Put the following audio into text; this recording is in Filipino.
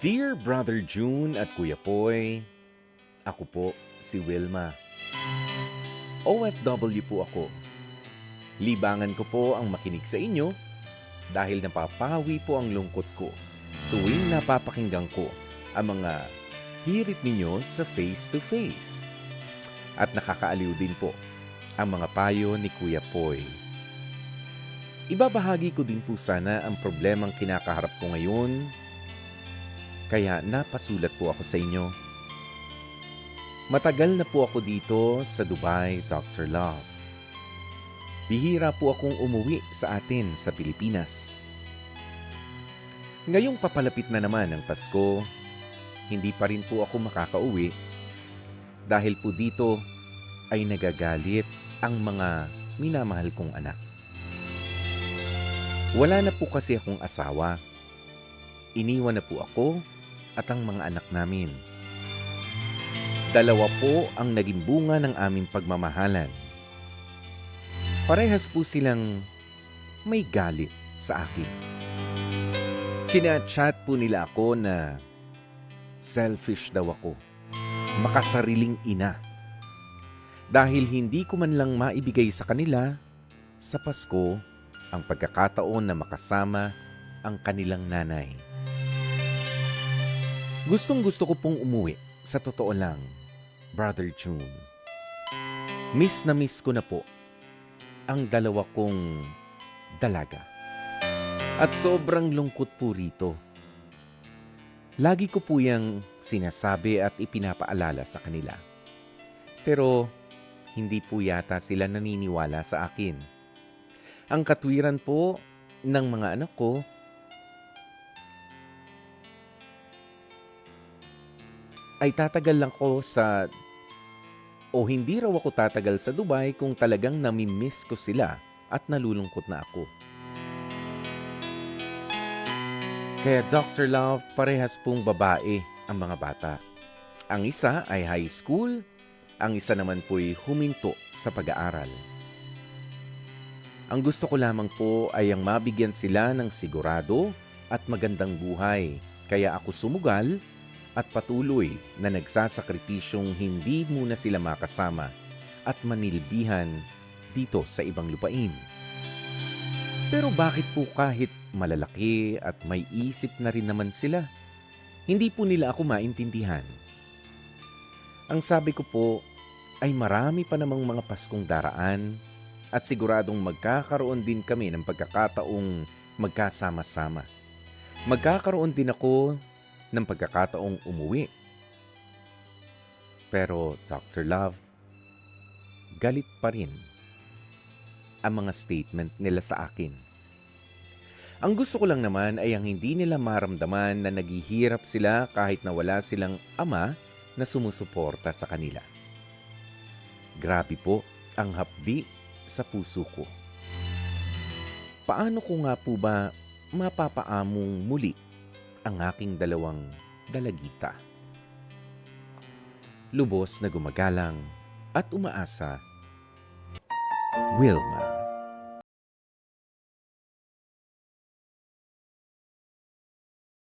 Dear Brother June at Kuya Poy, ako po si Wilma. OFW po ako. Libangan ko po ang makinig sa inyo dahil napapawi po ang lungkot ko tuwing napapakinggan ko ang mga hirit ninyo sa face-to-face. At nakakaaliw din po ang mga payo ni Kuya Poy. Ibabahagi ko din po sana ang problemang kinakaharap ko ngayon, kaya napasulat po ako sa inyo. Matagal na po ako dito sa Dubai, Dr. Love. Bihira po akong umuwi sa atin sa Pilipinas. Ngayong papalapit na naman ang Pasko, hindi pa rin po ako makakauwi dahil po dito ay nagagalit ang mga minamahal kong anak. Wala na po kasi akong asawa. Iniwan na po ako at ang mga anak namin. Dalawa po ang naging bunga ng aming pagmamahalan. Parehas po silang may galit sa akin. Chinachat po nila ako na selfish daw ako, makasariling ina. Dahil hindi ko man lang maibigay sa kanila sa Pasko ang pagkakataon na makasama ang kanilang nanay. Gustong-gusto ko pong umuwi, sa totoo lang, Brother June. Miss na miss ko na po ang dalawa kong dalaga. At sobrang lungkot po rito. Lagi ko po yang sinasabi at ipinapaalala sa kanila. Pero hindi po yata sila naniniwala sa akin. Ang katwiran po ng mga anak ko, ay tatagal lang ko hindi raw ako tatagal sa Dubai kung talagang namimiss ko sila at nalulungkot na ako. Kaya Dr. Love, parehas pong babae ang mga bata. Ang isa ay high school, ang isa naman po'y huminto sa pag-aaral. Ang gusto ko lamang po ay ang mabigyan sila ng sigurado at magandang buhay. Kaya ako sumugal at patuloy na nagsasakripisyong hindi muna sila makasama at manilbihan dito sa ibang lupain. Pero bakit po kahit malalaki at may isip na rin naman sila, hindi po nila ako maintindihan? Ang sabi ko po ay marami pa namang mga Paskong daraan at siguradong magkakaroon din kami ng pagkakataong magkasama-sama. Magkakaroon din ako ng pagkakataong umuwi. Pero Dr. Love, galit pa rin ang mga statement nila sa akin. Ang gusto ko lang naman ay ang hindi nila maramdaman na naghihirap sila kahit na wala silang ama na sumusuporta sa kanila. Grabe po ang hapdi sa puso ko. Paano ko nga po ba mapapaamong muli ang aking dalawang dalagita? Lubos na gumagalang at umaasa, Wilma.